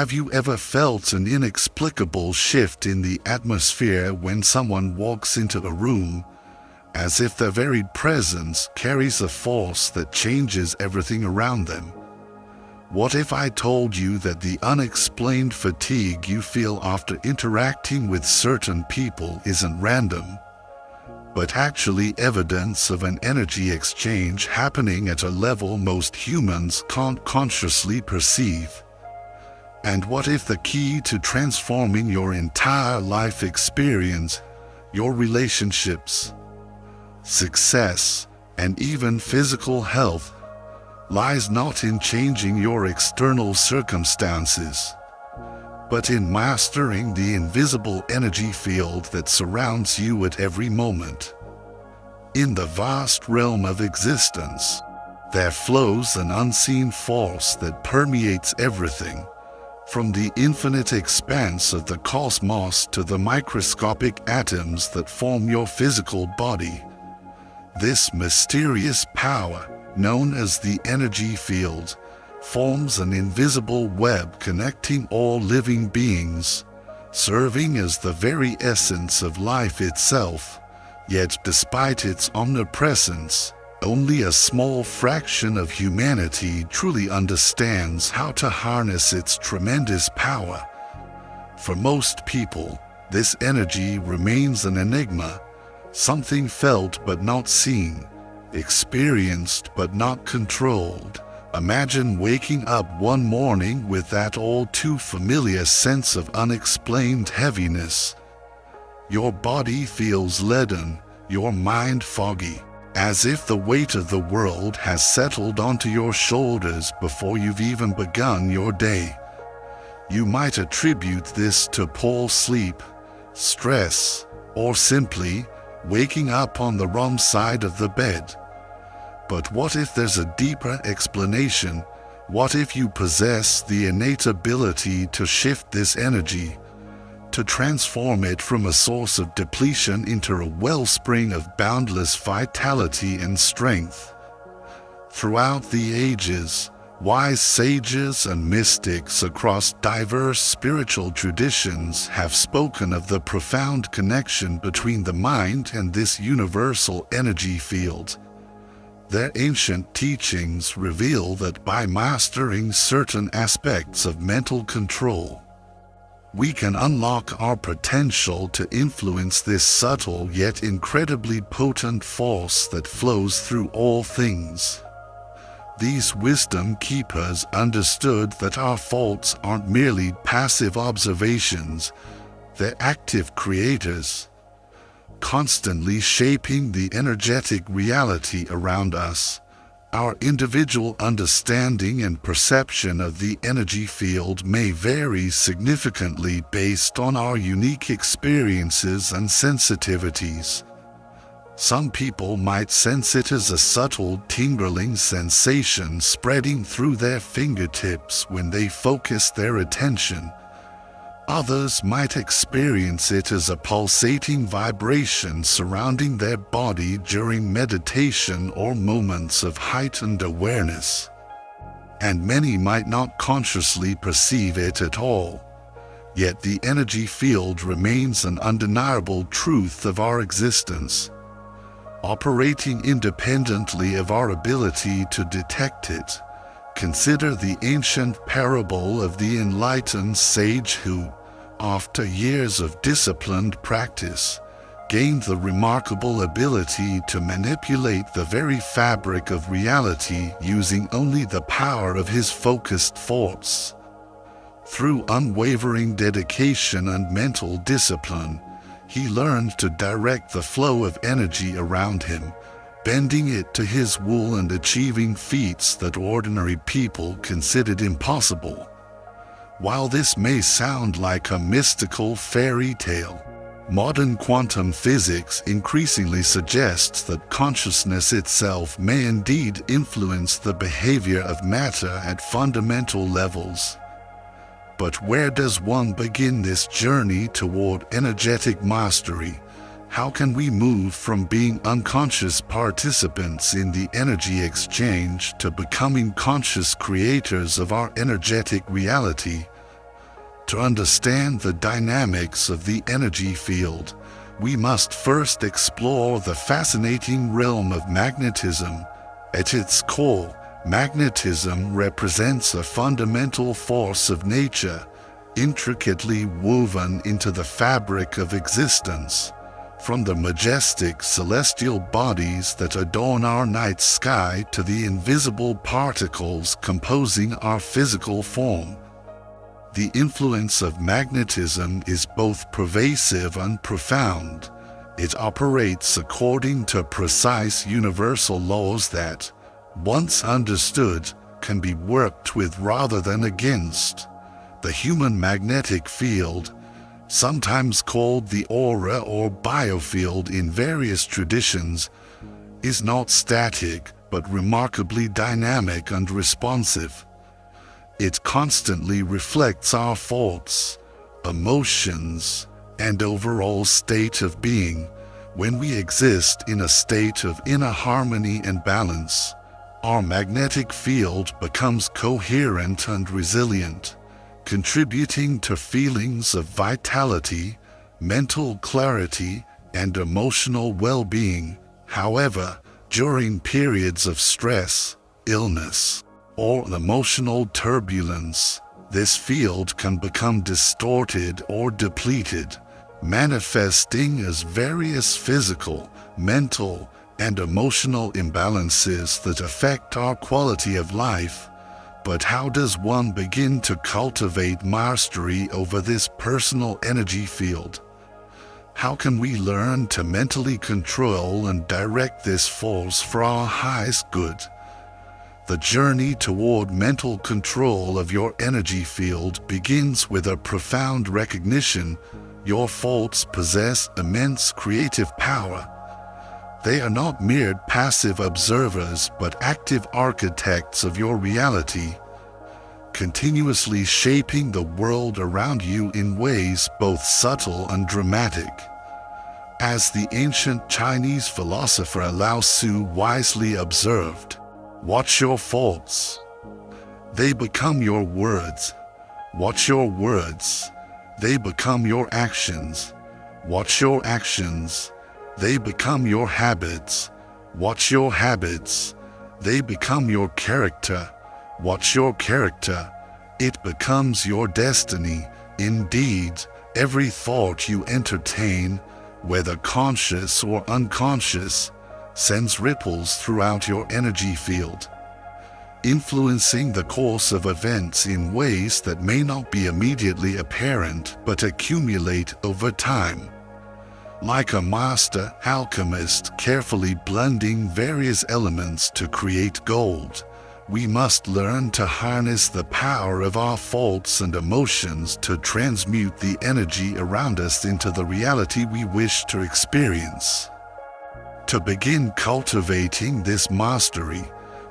Have you ever felt an inexplicable shift in the atmosphere when someone walks into a room, as if their very presence carries a force that changes everything around them? What if I told you that the unexplained fatigue you feel after interacting with certain people isn't random, but actually evidence of an energy exchange happening at a level most humans can't consciously perceive? And what if the key to transforming your entire life experience, your relationships, success, and even physical health, lies not in changing your external circumstances, but in mastering the invisible energy field that surrounds you at every moment? In the vast realm of existence, there flows an unseen force that permeates everything, from the infinite expanse of the cosmos to the microscopic atoms that form your physical body. This mysterious power, known as the energy field, forms an invisible web connecting all living beings, serving as the very essence of life itself. Yet despite its omnipresence, only a small fraction of humanity truly understands how to harness its tremendous power. For most people, this energy remains an enigma, something felt but not seen, experienced but not controlled. Imagine waking up one morning with that all too familiar sense of unexplained heaviness. Your body feels leaden, your mind foggy, as if the weight of the world has settled onto your shoulders before you've even begun your day. You might attribute this to poor sleep, stress, or simply waking up on the wrong side of the bed. But what if there's a deeper explanation? What if you possess the innate ability to shift this energy, to transform it from a source of depletion into a wellspring of boundless vitality and strength? Throughout the ages, wise sages and mystics across diverse spiritual traditions have spoken of the profound connection between the mind and this universal energy field. Their ancient teachings reveal that by mastering certain aspects of mental control, we can unlock our potential to influence this subtle yet incredibly potent force that flows through all things. These wisdom keepers understood that our faults aren't merely passive observations, they're active creators, constantly shaping the energetic reality around us. Our individual understanding and perception of the energy field may vary significantly based on our unique experiences and sensitivities. Some people might sense it as a subtle tingling sensation spreading through their fingertips when they focus their attention. Others might experience it as a pulsating vibration surrounding their body during meditation or moments of heightened awareness. And many might not consciously perceive it at all. Yet the energy field remains an undeniable truth of our existence, operating independently of our ability to detect it. Consider the ancient parable of the enlightened sage who, after years of disciplined practice, gained the remarkable ability to manipulate the very fabric of reality using only the power of his focused thoughts. Through unwavering dedication and mental discipline, he learned to direct the flow of energy around him, bending it to his will and achieving feats that ordinary people considered impossible. While this may sound like a mystical fairy tale, modern quantum physics increasingly suggests that consciousness itself may indeed influence the behavior of matter at fundamental levels. But where does one begin this journey toward energetic mastery? How can we move from being unconscious participants in the energy exchange to becoming conscious creators of our energetic reality? To understand the dynamics of the energy field, we must first explore the fascinating realm of magnetism. At its core, magnetism represents a fundamental force of nature, intricately woven into the fabric of existence. From the majestic celestial bodies that adorn our night sky to the invisible particles composing our physical form, the influence of magnetism is both pervasive and profound. It operates according to precise universal laws that, once understood, can be worked with rather than against. The human magnetic field, sometimes called the aura or biofield in various traditions, is not static but remarkably dynamic and responsive. It constantly reflects our thoughts, emotions, and overall state of being. When we exist in a state of inner harmony and balance, our magnetic field becomes coherent and resilient, contributing to feelings of vitality, mental clarity, and emotional well-being. However, during periods of stress, illness, or emotional turbulence, this field can become distorted or depleted, manifesting as various physical, mental, and emotional imbalances that affect our quality of life. But how does one begin to cultivate mastery over this personal energy field? How can we learn to mentally control and direct this force for our highest good? The journey toward mental control of your energy field begins with a profound recognition. Your thoughts possess immense creative power. They are not mere passive observers but active architects of your reality, continuously shaping the world around you in ways both subtle and dramatic. As the ancient Chinese philosopher Lao Tzu wisely observed, "Watch your thoughts. They become your words. Watch your words. They become your actions. Watch your actions. They become your habits. Watch your habits. They become your character. Watch your character. It becomes your destiny." Indeed, every thought you entertain, whether conscious or unconscious, sends ripples throughout your energy field, influencing the course of events in ways that may not be immediately apparent but accumulate over time. Like a master alchemist carefully blending various elements to create gold, we must learn to harness the power of our thoughts and emotions to transmute the energy around us into the reality we wish to experience. To begin cultivating this mastery,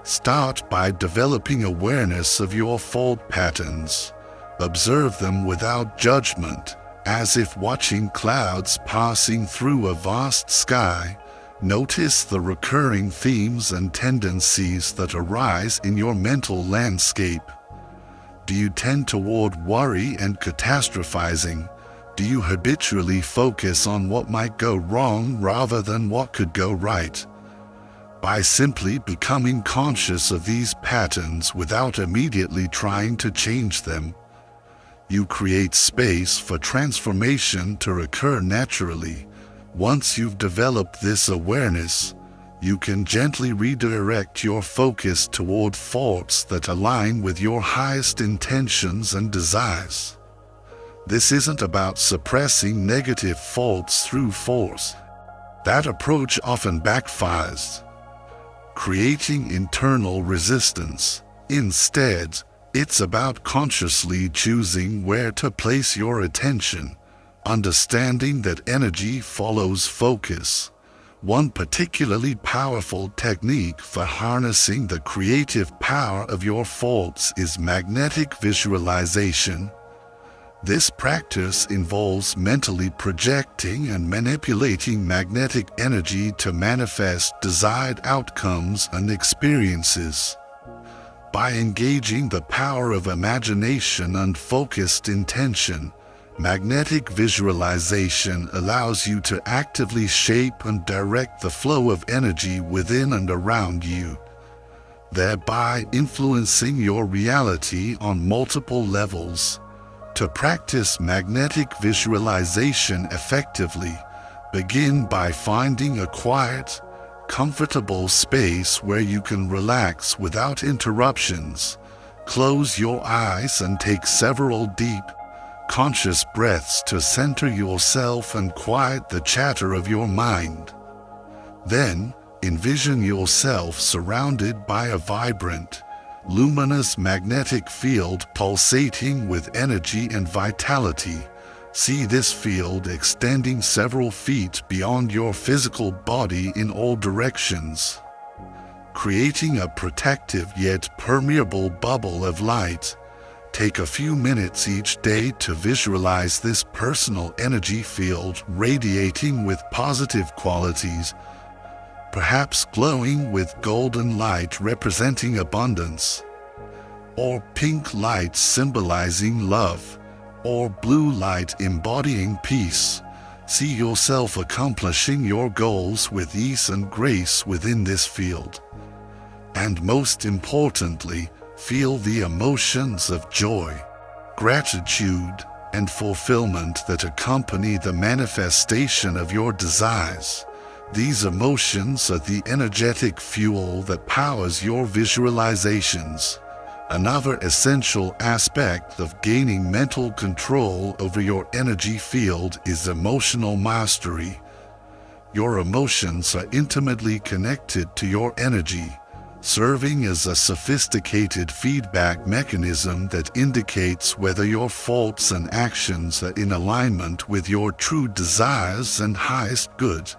start by developing awareness of your thought patterns. Observe them without judgment, as if watching clouds passing through a vast sky. Notice the recurring themes and tendencies that arise in your mental landscape. Do you tend toward worry and catastrophizing? Do you habitually focus on what might go wrong rather than what could go right? By simply becoming conscious of these patterns without immediately trying to change them, you create space for transformation to occur naturally. Once you've developed this awareness, you can gently redirect your focus toward thoughts that align with your highest intentions and desires. This isn't about suppressing negative thoughts through force. That approach often backfires, creating internal resistance. Instead, it's about consciously choosing where to place your attention, understanding that energy follows focus. One particularly powerful technique for harnessing the creative power of your thoughts is magnetic visualization. This practice involves mentally projecting and manipulating magnetic energy to manifest desired outcomes and experiences. By engaging the power of imagination and focused intention, magnetic visualization allows you to actively shape and direct the flow of energy within and around you, thereby influencing your reality on multiple levels. To practice magnetic visualization effectively, begin by finding a quiet, comfortable space where you can relax without interruptions. Close your eyes and take several deep, conscious breaths to center yourself and quiet the chatter of your mind. Then, envision yourself surrounded by a vibrant, luminous magnetic field pulsating with energy and vitality. See this field extending several feet beyond your physical body in all directions, creating a protective yet permeable bubble of light. Take a few minutes each day to visualize this personal energy field radiating with positive qualities, perhaps glowing with golden light representing abundance, or pink light symbolizing love, or blue light embodying peace. See yourself accomplishing your goals with ease and grace within this field. And most importantly, feel the emotions of joy, gratitude, and fulfillment that accompany the manifestation of your desires. These emotions are the energetic fuel that powers your visualizations. Another essential aspect of gaining mental control over your energy field is emotional mastery. Your emotions are intimately connected to your energy, serving as a sophisticated feedback mechanism that indicates whether your thoughts and actions are in alignment with your true desires and highest good.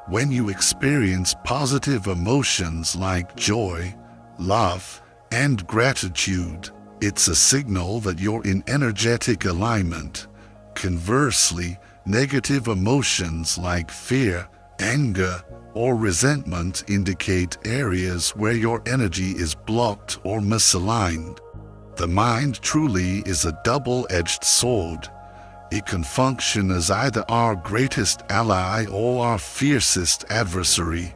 When you experience positive emotions like joy, love, and gratitude, it's a signal that you're in energetic alignment. Conversely, negative emotions like fear, anger, or resentment indicate areas where your energy is blocked or misaligned. The mind truly is a double-edged sword. It can function as either our greatest ally or our fiercest adversary.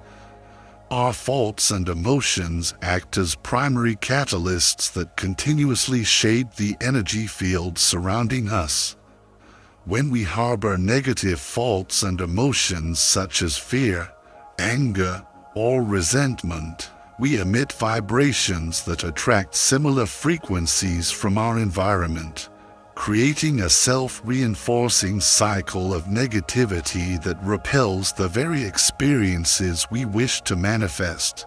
Our thoughts and emotions act as primary catalysts that continuously shape the energy field surrounding us. When we harbor negative thoughts and emotions such as fear, anger, or resentment, we emit vibrations that attract similar frequencies from our environment, creating a self-reinforcing cycle of negativity that repels the very experiences we wish to manifest.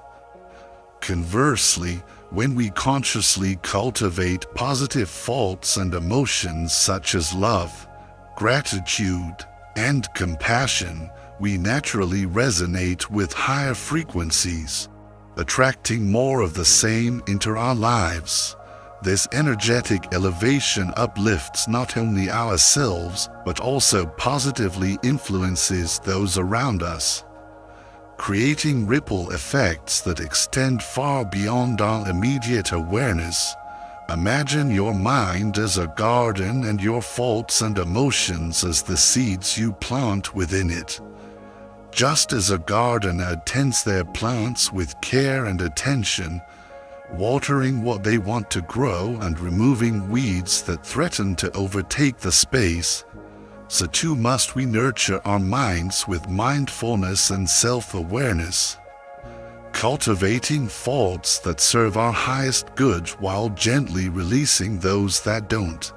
Conversely, when we consciously cultivate positive thoughts and emotions such as love, gratitude, and compassion, we naturally resonate with higher frequencies, attracting more of the same into our lives. This energetic elevation uplifts not only ourselves, but also positively influences those around us, creating ripple effects that extend far beyond our immediate awareness. Imagine your mind as a garden and your thoughts and emotions as the seeds you plant within it. Just as a gardener tends their plants with care and attention, watering what they want to grow and removing weeds that threaten to overtake the space, so too must we nurture our minds with mindfulness and self-awareness, cultivating thoughts that serve our highest good while gently releasing those that don't.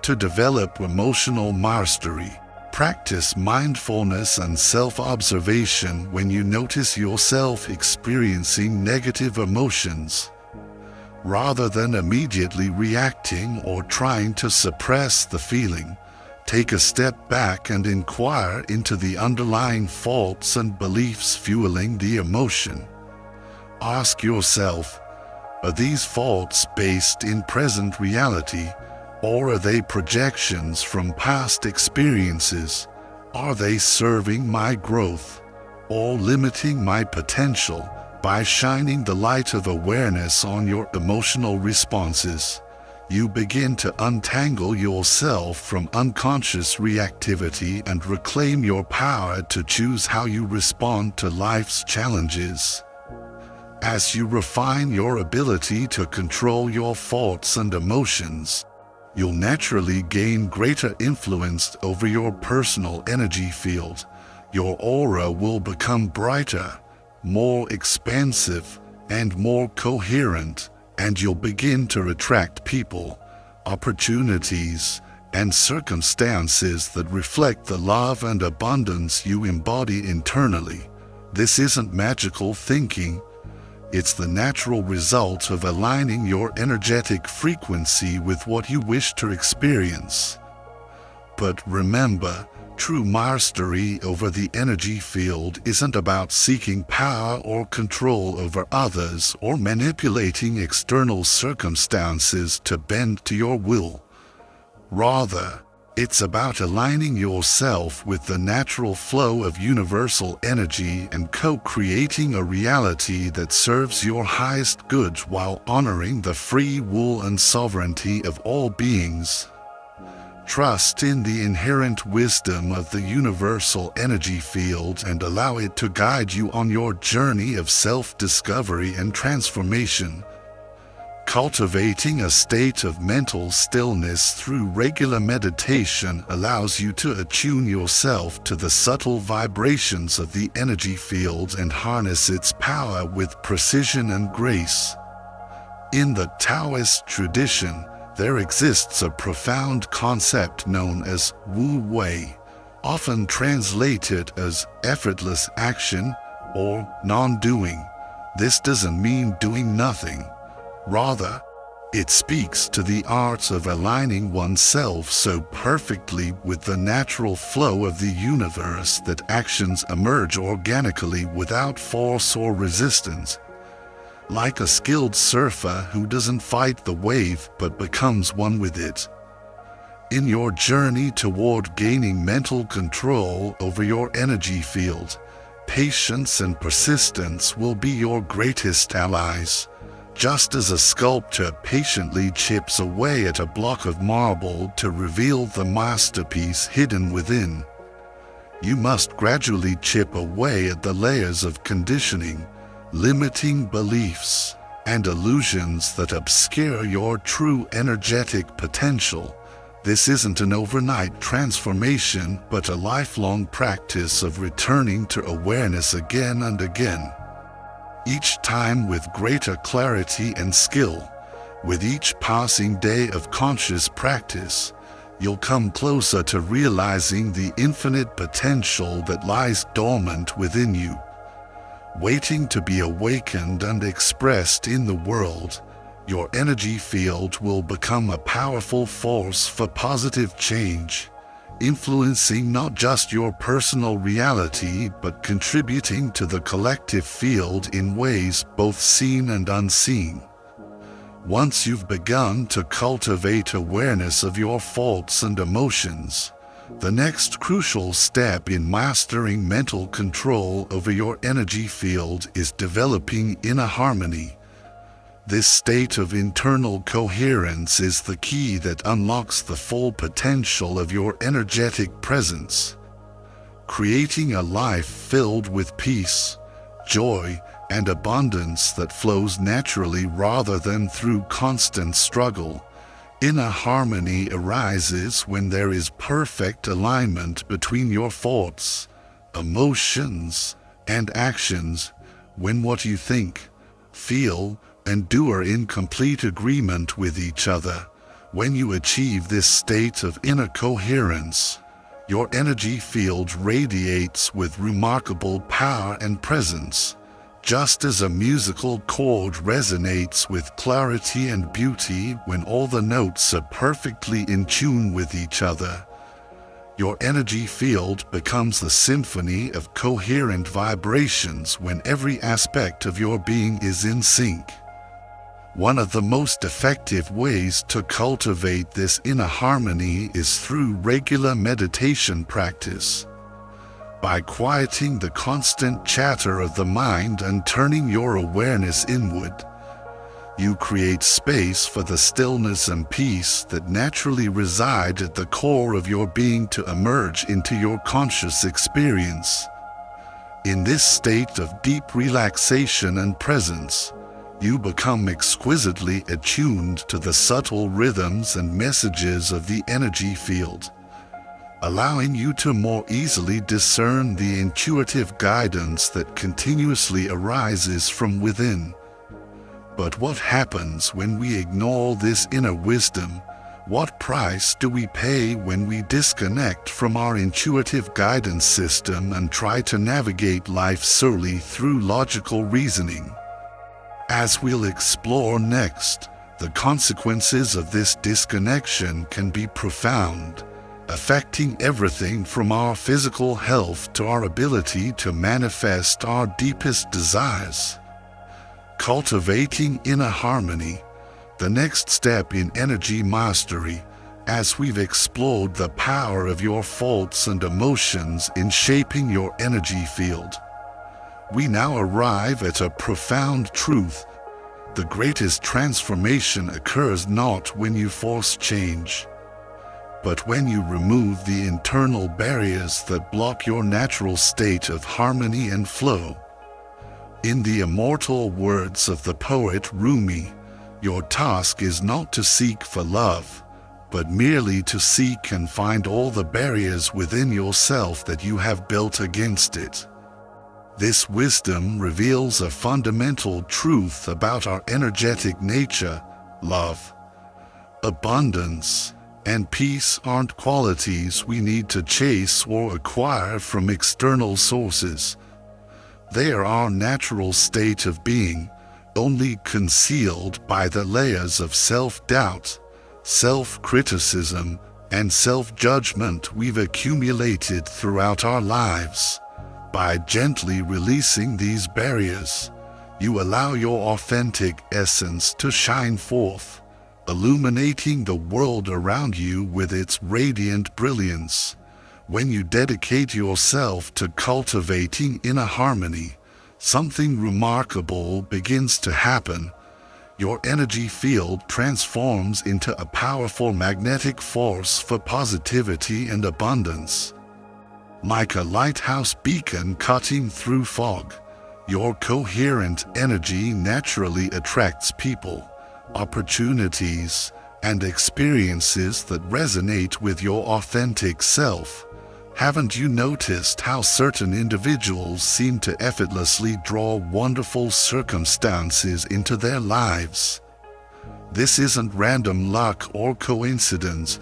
To develop emotional mastery, practice mindfulness and self-observation when you notice yourself experiencing negative emotions. Rather than immediately reacting or trying to suppress the feeling, take a step back and inquire into the underlying thoughts and beliefs fueling the emotion. Ask yourself, are these thoughts based in present reality? Or are they projections from past experiences? Are they serving my growth or limiting my potential? By shining the light of awareness on your emotional responses, you begin to untangle yourself from unconscious reactivity and reclaim your power to choose how you respond to life's challenges. As you refine your ability to control your thoughts and emotions, you'll naturally gain greater influence over your personal energy field. Your aura will become brighter, more expansive, and more coherent, and you'll begin to attract people, opportunities, and circumstances that reflect the love and abundance you embody internally. This isn't magical thinking. It's the natural result of aligning your energetic frequency with what you wish to experience. But remember, true mastery over the energy field isn't about seeking power or control over others or manipulating external circumstances to bend to your will. Rather, it's about aligning yourself with the natural flow of universal energy and co-creating a reality that serves your highest good while honoring the free will and sovereignty of all beings. Trust in the inherent wisdom of the universal energy field and allow it to guide you on your journey of self-discovery and transformation. Cultivating a state of mental stillness through regular meditation allows you to attune yourself to the subtle vibrations of the energy field and harness its power with precision and grace. In the Taoist tradition, there exists a profound concept known as Wu Wei, often translated as effortless action or non-doing. This doesn't mean doing nothing. Rather, it speaks to the art of aligning oneself so perfectly with the natural flow of the universe that actions emerge organically without force or resistance. Like a skilled surfer who doesn't fight the wave but becomes one with it. In your journey toward gaining mental control over your energy field, patience and persistence will be your greatest allies. Just as a sculptor patiently chips away at a block of marble to reveal the masterpiece hidden within, you must gradually chip away at the layers of conditioning, limiting beliefs, and illusions that obscure your true energetic potential. This isn't an overnight transformation, but a lifelong practice of returning to awareness again and again. Each time with greater clarity and skill, with each passing day of conscious practice, you'll come closer to realizing the infinite potential that lies dormant within you, waiting to be awakened and expressed in the world. Your energy field will become a powerful force for positive change, influencing not just your personal reality but contributing to the collective field in ways both seen and unseen. Once you've begun to cultivate awareness of your thoughts and emotions, the next crucial step in mastering mental control over your energy field is developing inner harmony. This state of internal coherence is the key that unlocks the full potential of your energetic presence. Creating a life filled with peace, joy, and abundance that flows naturally rather than through constant struggle. Inner harmony arises when there is perfect alignment between your thoughts, emotions, and actions, when what you think, feel, and do are in complete agreement with each other. When you achieve this state of inner coherence, your energy field radiates with remarkable power and presence. Just as a musical chord resonates with clarity and beauty when all the notes are perfectly in tune with each other, your energy field becomes the symphony of coherent vibrations when every aspect of your being is in sync. One of the most effective ways to cultivate this inner harmony is through regular meditation practice. By quieting the constant chatter of the mind and turning your awareness inward, you create space for the stillness and peace that naturally reside at the core of your being to emerge into your conscious experience. In this state of deep relaxation and presence, you become exquisitely attuned to the subtle rhythms and messages of the energy field, allowing you to more easily discern the intuitive guidance that continuously arises from within. But what happens when we ignore this inner wisdom? What price do we pay when we disconnect from our intuitive guidance system and try to navigate life solely through logical reasoning? As we'll explore next, the consequences of this disconnection can be profound, affecting everything from our physical health to our ability to manifest our deepest desires. Cultivating inner harmony, the next step in energy mastery, as we've explored the power of your thoughts and emotions in shaping your energy field. We now arrive at a profound truth. The greatest transformation occurs not when you force change, but when you remove the internal barriers that block your natural state of harmony and flow. In the immortal words of the poet Rumi, your task is not to seek for love, but merely to seek and find all the barriers within yourself that you have built against it. This wisdom reveals a fundamental truth about our energetic nature. Love, abundance, and peace aren't qualities we need to chase or acquire from external sources. They are our natural state of being, only concealed by the layers of self-doubt, self-criticism, and self-judgment we've accumulated throughout our lives. By gently releasing these barriers, you allow your authentic essence to shine forth, illuminating the world around you with its radiant brilliance. When you dedicate yourself to cultivating inner harmony, something remarkable begins to happen. Your energy field transforms into a powerful magnetic force for positivity and abundance. Like a lighthouse beacon cutting through fog, your coherent energy naturally attracts people, opportunities, and experiences that resonate with your authentic self. Haven't you noticed how certain individuals seem to effortlessly draw wonderful circumstances into their lives? This isn't random luck or coincidence.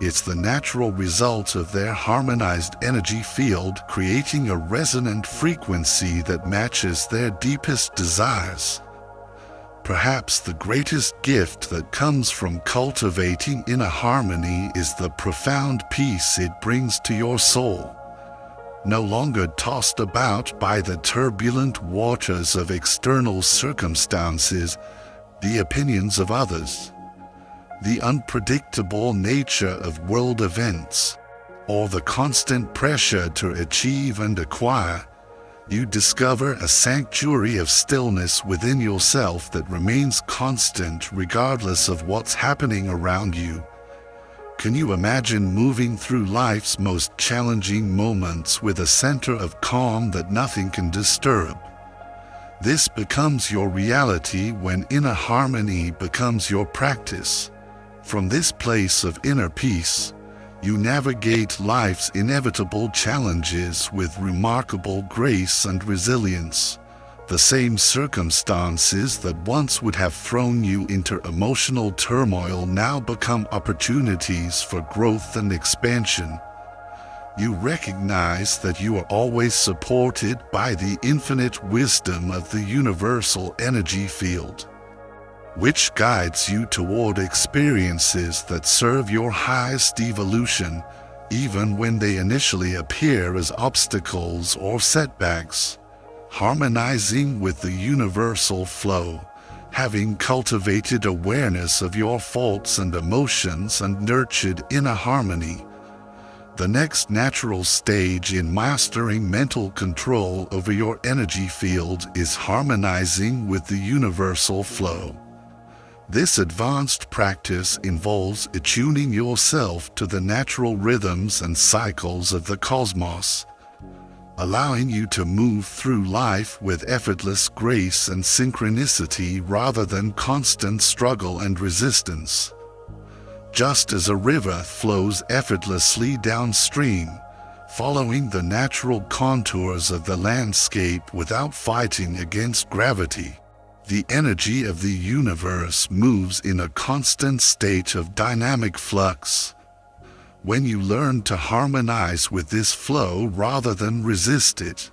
It's the natural result of their harmonized energy field creating a resonant frequency that matches their deepest desires. Perhaps the greatest gift that comes from cultivating inner harmony is the profound peace it brings to your soul. No longer tossed about by the turbulent waters of external circumstances, the opinions of others, the unpredictable nature of world events, or the constant pressure to achieve and acquire, you discover a sanctuary of stillness within yourself that remains constant regardless of what's happening around you. Can you imagine moving through life's most challenging moments with a center of calm that nothing can disturb? This becomes your reality when inner harmony becomes your practice. From this place of inner peace, you navigate life's inevitable challenges with remarkable grace and resilience. The same circumstances that once would have thrown you into emotional turmoil now become opportunities for growth and expansion. You recognize that you are always supported by the infinite wisdom of the universal energy field, which guides you toward experiences that serve your highest evolution, even when they initially appear as obstacles or setbacks. Harmonizing with the universal flow, having cultivated awareness of your faults and emotions and nurtured inner harmony, The next natural stage in mastering mental control over your energy field is harmonizing with the universal flow. This advanced practice involves attuning yourself to the natural rhythms and cycles of the cosmos, allowing you to move through life with effortless grace and synchronicity rather than constant struggle and resistance. Just as a river flows effortlessly downstream, following the natural contours of the landscape without fighting against gravity, the energy of the universe moves in a constant state of dynamic flux. When you learn to harmonize with this flow rather than resist it,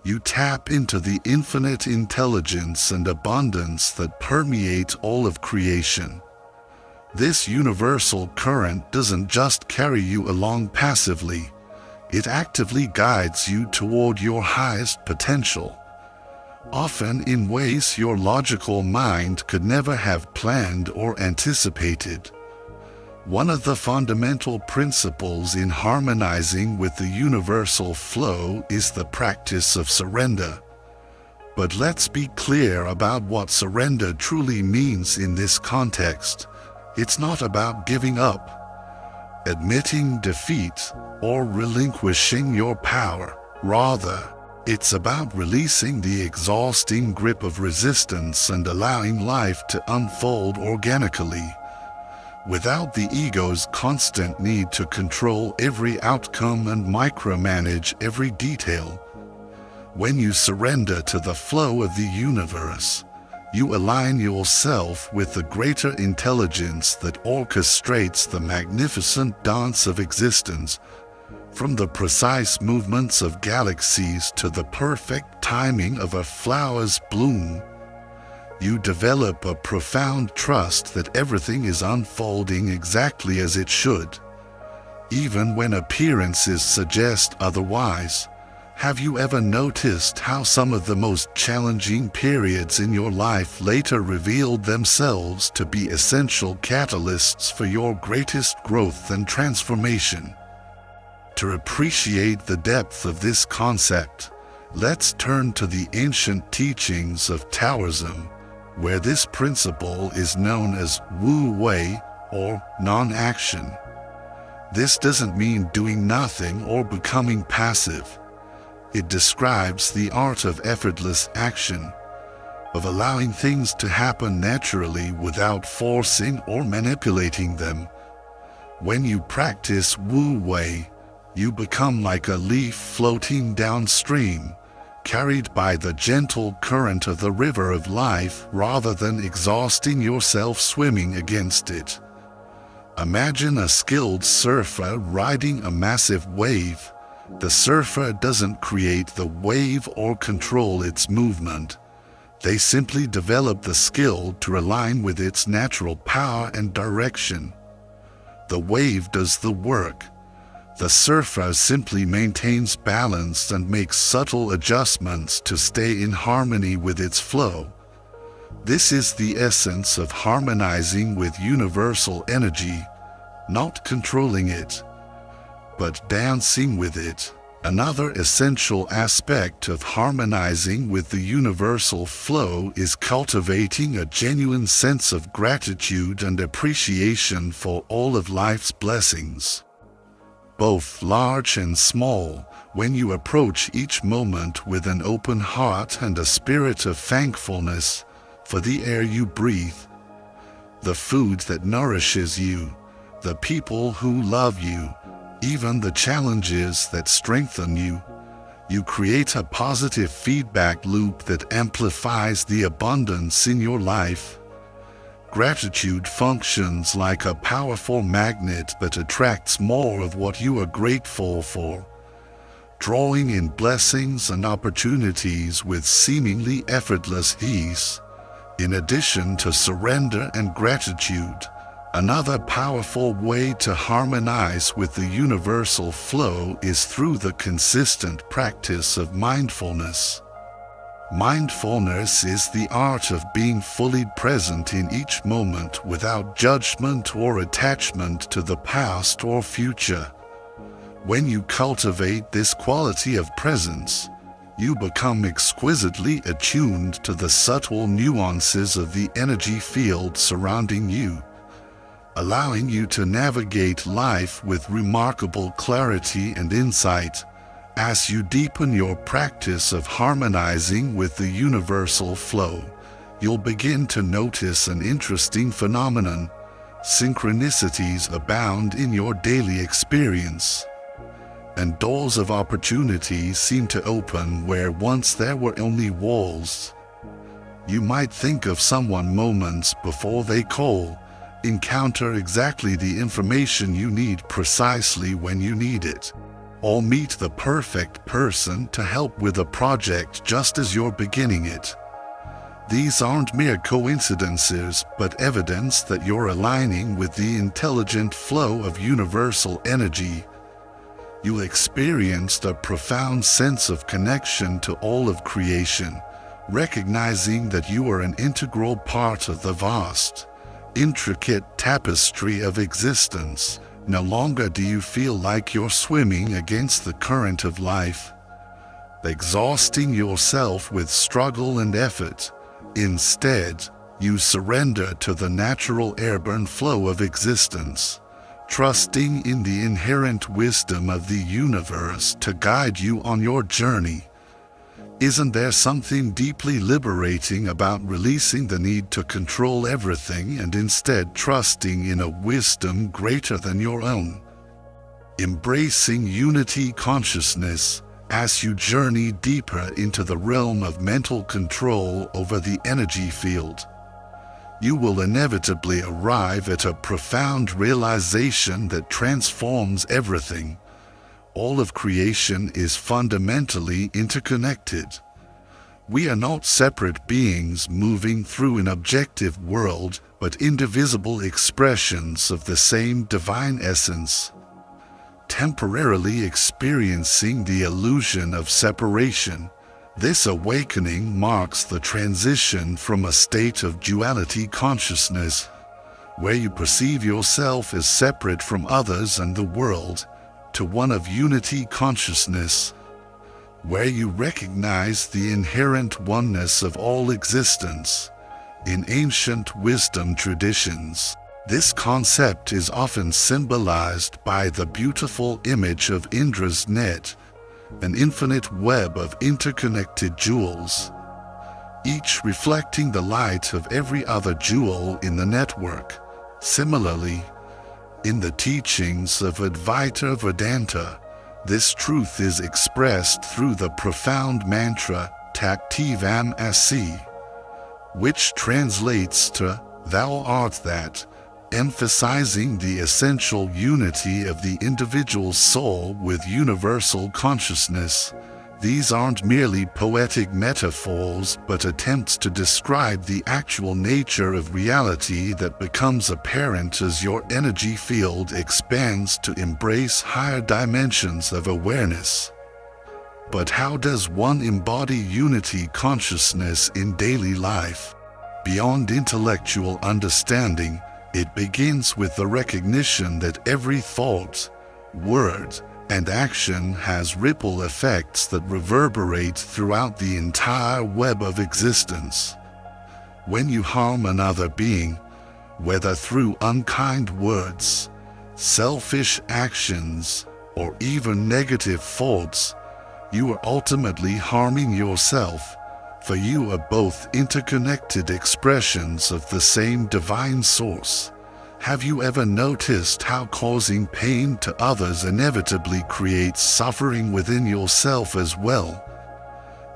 you tap into the infinite intelligence and abundance that permeate all of creation. This universal current doesn't just carry you along passively, it actively guides you toward your highest potential, often in ways your logical mind could never have planned or anticipated. One of the fundamental principles in harmonizing with the universal flow is the practice of surrender. But let's be clear about what surrender truly means in this context. It's not about giving up, admitting defeat, or relinquishing your power. Rather, it's about releasing the exhausting grip of resistance and allowing life to unfold organically, without the ego's constant need to control every outcome and micromanage every detail. When you surrender to the flow of the universe, you align yourself with the greater intelligence that orchestrates the magnificent dance of existence, from the precise movements of galaxies to the perfect timing of a flower's bloom. You develop a profound trust that everything is unfolding exactly as it should, even when appearances suggest otherwise. Have you ever noticed how some of the most challenging periods in your life later revealed themselves to be essential catalysts for your greatest growth and transformation? To appreciate the depth of this concept, let's turn to the ancient teachings of Taoism, where this principle is known as Wu Wei, or non-action. This doesn't mean doing nothing or becoming passive. It describes the art of effortless action, of allowing things to happen naturally without forcing or manipulating them. When you practice Wu Wei, you become like a leaf floating downstream, carried by the gentle current of the river of life rather than exhausting yourself swimming against it. Imagine a skilled surfer riding a massive wave. The surfer doesn't create the wave or control its movement. They simply develop the skill to align with its natural power and direction. The wave does the work. The surfer simply maintains balance and makes subtle adjustments to stay in harmony with its flow. This is the essence of harmonizing with universal energy, not controlling it, but dancing with it. Another essential aspect of harmonizing with the universal flow is cultivating a genuine sense of gratitude and appreciation for all of life's blessings, both large and small. When you approach each moment with an open heart and a spirit of thankfulness for the air you breathe, the food that nourishes you, the people who love you, even the challenges that strengthen you, you create a positive feedback loop that amplifies the abundance in your life. Gratitude functions like a powerful magnet that attracts more of what you are grateful for, drawing in blessings and opportunities with seemingly effortless ease. In addition to surrender and gratitude, another powerful way to harmonize with the universal flow is through the consistent practice of mindfulness. Mindfulness is the art of being fully present in each moment without judgment or attachment to the past or future. When you cultivate this quality of presence, you become exquisitely attuned to the subtle nuances of the energy field surrounding you, allowing you to navigate life with remarkable clarity and insight. As you deepen your practice of harmonizing with the universal flow, you'll begin to notice an interesting phenomenon. Synchronicities abound in your daily experience, and doors of opportunity seem to open where once there were only walls. You might think of someone moments before they call, encounter exactly the information you need precisely when you need it, or meet the perfect person to help with a project just as you're beginning it. These aren't mere coincidences, but evidence that you're aligning with the intelligent flow of universal energy. You experienced a profound sense of connection to all of creation, recognizing that you are an integral part of the vast, intricate tapestry of existence. No longer do you feel like you're swimming against the current of life, exhausting yourself with struggle and effort. Instead, you surrender to the natural airborne flow of existence, trusting in the inherent wisdom of the universe to guide you on your journey. Isn't there something deeply liberating about releasing the need to control everything and instead trusting in a wisdom greater than your own? Embracing unity consciousness, as you journey deeper into the realm of mental control over the energy field, you will inevitably arrive at a profound realization that transforms everything. All of creation is fundamentally interconnected. We are not separate beings moving through an objective world, but indivisible expressions of the same divine essence. Temporarily experiencing the illusion of separation, this awakening marks the transition from a state of duality consciousness, where you perceive yourself as separate from others and the world, to one of unity consciousness, where you recognize the inherent oneness of all existence. In ancient wisdom traditions, this concept is often symbolized by the beautiful image of Indra's net, an infinite web of interconnected jewels, each reflecting the light of every other jewel in the network. Similarly, in the teachings of Advaita Vedanta, this truth is expressed through the profound mantra Taktivam Asi, which translates to "Thou art that," emphasizing the essential unity of the individual soul with universal consciousness. These aren't merely poetic metaphors, but attempts to describe the actual nature of reality that becomes apparent as your energy field expands to embrace higher dimensions of awareness. But how does one embody unity consciousness in daily life? Beyond intellectual understanding, it begins with the recognition that every thought, word, and action has ripple effects that reverberate throughout the entire web of existence. When you harm another being, whether through unkind words, selfish actions, or even negative thoughts, you are ultimately harming yourself, for you are both interconnected expressions of the same divine source. Have you ever noticed how causing pain to others inevitably creates suffering within yourself as well?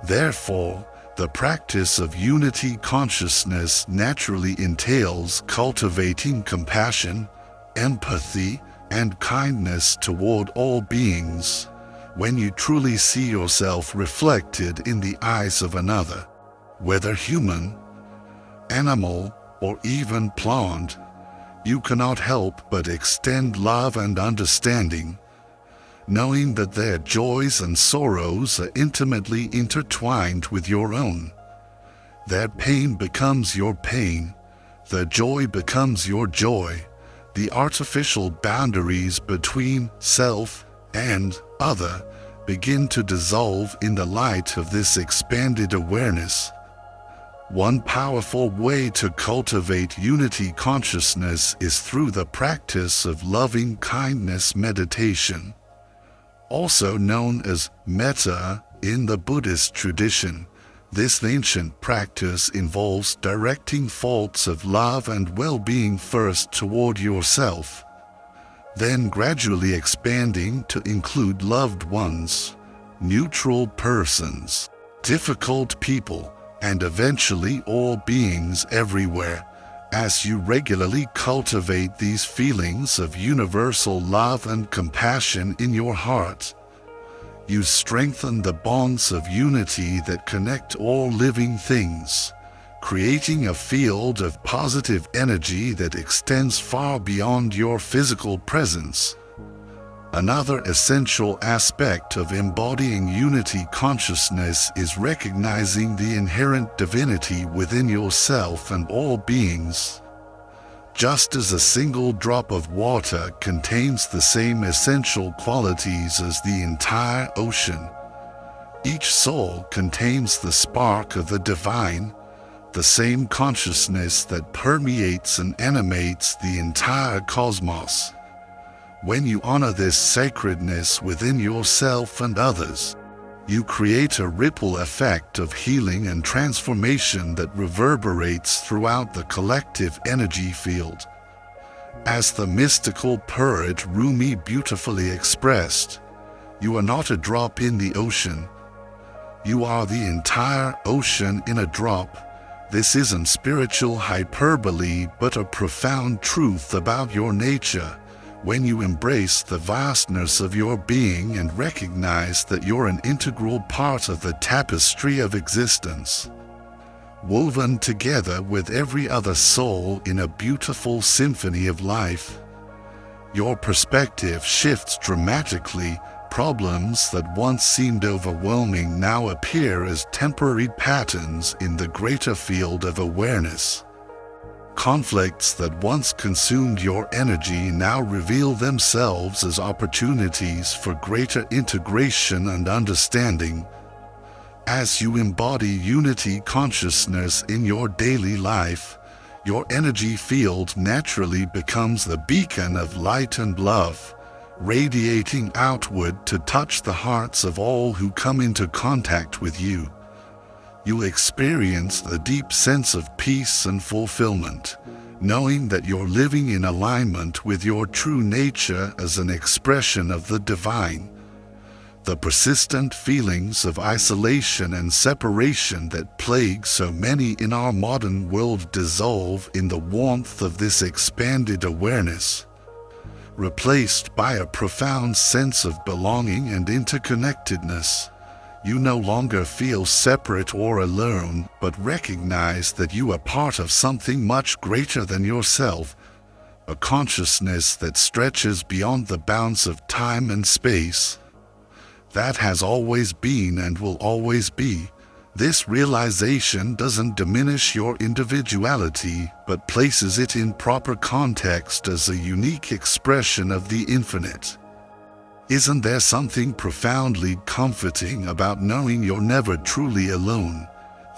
Therefore, the practice of unity consciousness naturally entails cultivating compassion, empathy, and kindness toward all beings. When you truly see yourself reflected in the eyes of another, whether human, animal, or even plant, you cannot help but extend love and understanding, knowing that their joys and sorrows are intimately intertwined with your own. Their pain becomes your pain, their joy becomes your joy. The artificial boundaries between self and other begin to dissolve in the light of this expanded awareness. One powerful way to cultivate unity consciousness is through the practice of loving kindness meditation, also known as metta in the Buddhist tradition. This ancient practice involves directing thoughts of love and well-being first toward yourself, then gradually expanding to include loved ones, neutral persons, difficult people, and eventually all beings everywhere. As you regularly cultivate these feelings of universal love and compassion in your heart, you strengthen the bonds of unity that connect all living things, creating a field of positive energy that extends far beyond your physical presence. Another essential aspect of embodying unity consciousness is recognizing the inherent divinity within yourself and all beings. Just as a single drop of water contains the same essential qualities as the entire ocean, each soul contains the spark of the divine, the same consciousness that permeates and animates the entire cosmos. When you honor this sacredness within yourself and others, you create a ripple effect of healing and transformation that reverberates throughout the collective energy field. As the mystical poet Rumi beautifully expressed, you are not a drop in the ocean. You are the entire ocean in a drop. This isn't spiritual hyperbole, but a profound truth about your nature. When you embrace the vastness of your being and recognize that you're an integral part of the tapestry of existence, woven together with every other soul in a beautiful symphony of life, your perspective shifts dramatically. Problems that once seemed overwhelming now appear as temporary patterns in the greater field of awareness. Conflicts that once consumed your energy now reveal themselves as opportunities for greater integration and understanding. As you embody unity consciousness in your daily life, your energy field naturally becomes the beacon of light and love, radiating outward to touch the hearts of all who come into contact with you. You experience a deep sense of peace and fulfillment, knowing that you're living in alignment with your true nature as an expression of the divine. The persistent feelings of isolation and separation that plague so many in our modern world dissolve in the warmth of this expanded awareness, replaced by a profound sense of belonging and interconnectedness. You no longer feel separate or alone, but recognize that you are part of something much greater than yourself, a consciousness that stretches beyond the bounds of time and space, that has always been and will always be. This realization doesn't diminish your individuality, but places it in proper context as a unique expression of the infinite. Isn't there something profoundly comforting about knowing you're never truly alone,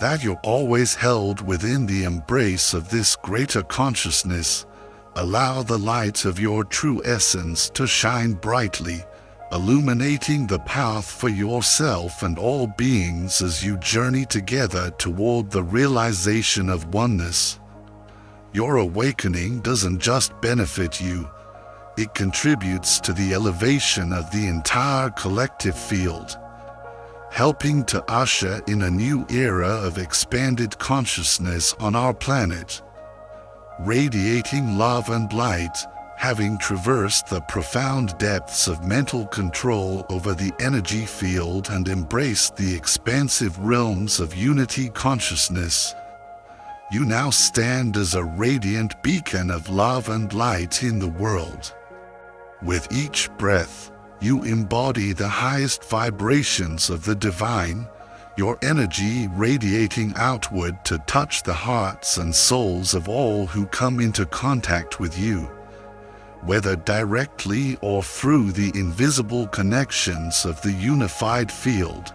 that you're always held within the embrace of this greater consciousness? Allow the light of your true essence to shine brightly, illuminating the path for yourself and all beings as you journey together toward the realization of oneness. Your awakening doesn't just benefit you, it contributes to the elevation of the entire collective field, helping to usher in a new era of expanded consciousness on our planet. Radiating love and light, having traversed the profound depths of mental control over the energy field and embraced the expansive realms of unity consciousness, you now stand as a radiant beacon of love and light in the world. With each breath, you embody the highest vibrations of the divine, your energy radiating outward to touch the hearts and souls of all who come into contact with you. whether directly or through the invisible connections of the unified field.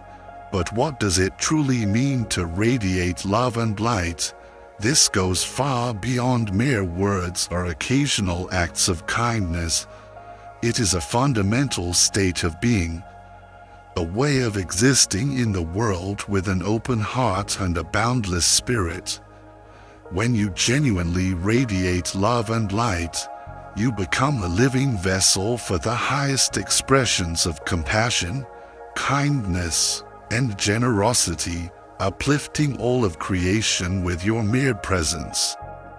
But what does it truly mean to radiate love and light? This goes far beyond mere words or occasional acts of kindness. It is a fundamental state of being, a way of existing in the world with an open heart and a boundless spirit. When you genuinely radiate love and light, you become a living vessel for the highest expressions of compassion, kindness, and generosity, uplifting all of creation with your mere presence.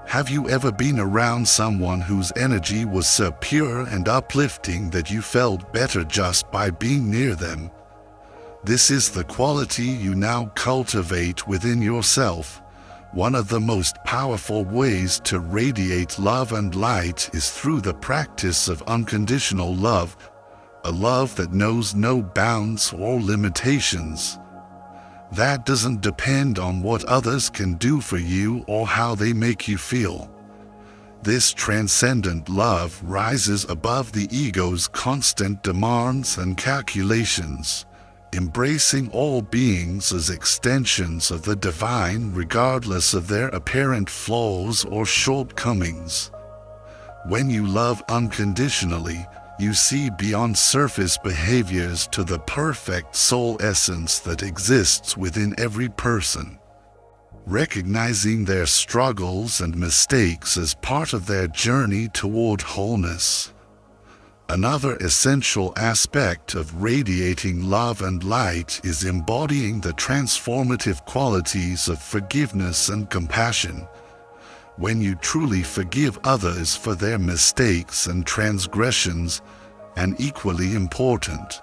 Have you ever been around someone whose energy was so pure and uplifting that you felt better just by being near them? This is the quality you now cultivate within yourself. One of the most powerful ways to radiate love and light is through the practice of unconditional love, a love that knows no bounds or limitations. That doesn't depend on what others can do for you or how they make you feel. This transcendent love rises above the ego's constant demands and calculations, embracing all beings as extensions of the divine regardless of their apparent flaws or shortcomings. When you love unconditionally, you see beyond surface behaviors to the perfect soul essence that exists within every person. Recognizing their struggles and mistakes as part of their journey toward wholeness. Another essential aspect of radiating love and light is embodying the transformative qualities of forgiveness and compassion. When you truly forgive others for their mistakes and transgressions, and equally important,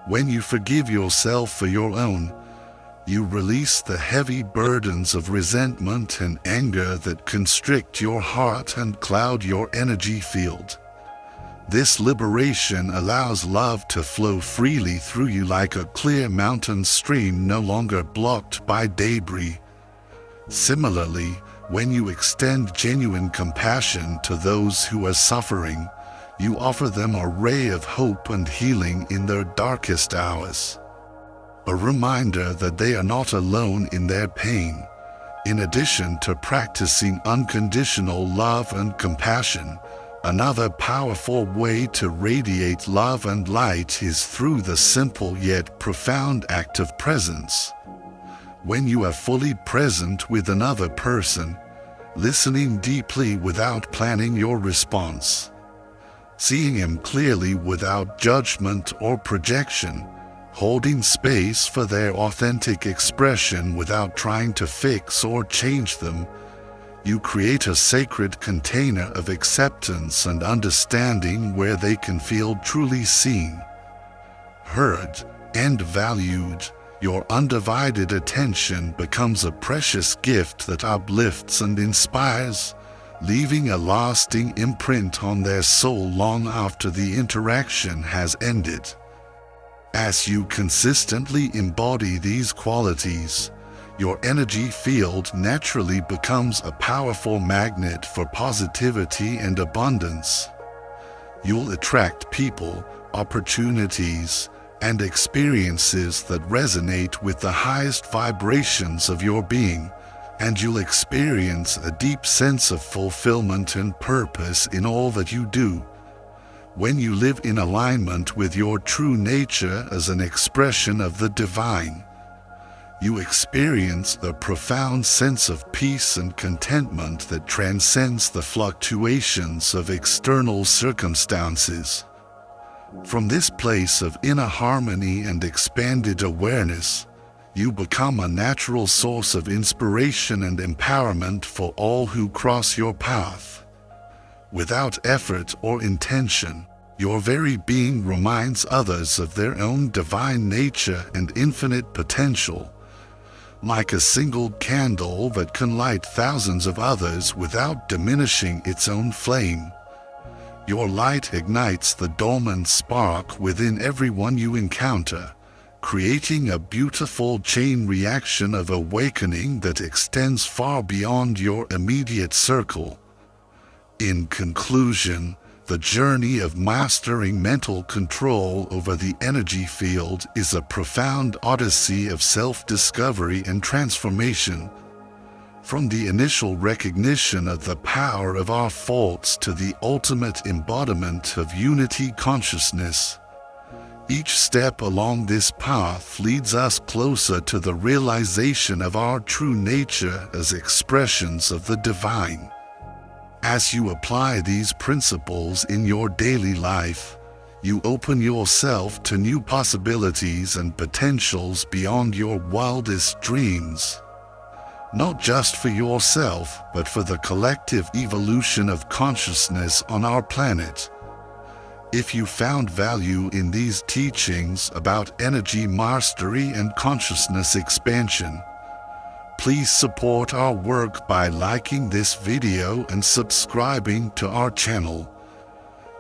when you forgive yourself for your own, you release the heavy burdens of resentment and anger that constrict your heart and cloud your energy field. This liberation allows love to flow freely through you like a clear mountain stream no longer blocked by debris. Similarly, when you extend genuine compassion to those who are suffering, you offer them a ray of hope and healing in their darkest hours. A reminder that they are not alone in their pain. In addition to practicing unconditional love and compassion, another powerful way to radiate love and light is through the simple yet profound act of presence. When you are fully present with another person, listening deeply without planning your response, seeing him clearly without judgment or projection, holding space for their authentic expression without trying to fix or change them, you create a sacred container of acceptance and understanding where they can feel truly seen, heard, and valued. Your undivided attention becomes a precious gift that uplifts and inspires, leaving a lasting imprint on their soul long after the interaction has ended. As you consistently embody these qualities, your energy field naturally becomes a powerful magnet for positivity and abundance. You'll attract people, opportunities, and experiences that resonate with the highest vibrations of your being, and you'll experience a deep sense of fulfillment and purpose in all that you do. When you live in alignment with your true nature as an expression of the divine, you experience a profound sense of peace and contentment that transcends the fluctuations of external circumstances. From this place of inner harmony and expanded awareness, you become a natural source of inspiration and empowerment for all who cross your path. Without effort or intention, your very being reminds others of their own divine nature and infinite potential, like a single candle that can light thousands of others without diminishing its own flame. Your light ignites the dormant spark within everyone you encounter, creating a beautiful chain reaction of awakening that extends far beyond your immediate circle. In conclusion, The journey of mastering mental control over the energy field is a profound odyssey of self-discovery and transformation. From the initial recognition of the power of our thoughts to the ultimate embodiment of unity consciousness, each step along this path leads us closer to the realization of our true nature as expressions of the divine. As you apply these principles in your daily life, you open yourself to new possibilities and potentials beyond your wildest dreams. Not just for yourself, but for the collective evolution of consciousness on our planet. If you found value in these teachings about energy mastery and consciousness expansion, please support our work by liking this video and subscribing to our channel.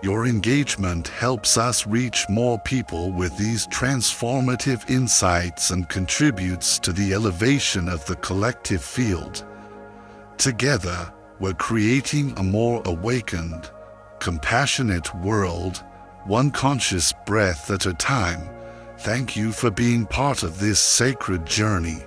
Your engagement helps us reach more people with these transformative insights and contributes to the elevation of the collective field. Together, we're creating a more awakened, compassionate world, one conscious breath at a time. Thank you for being part of this sacred journey.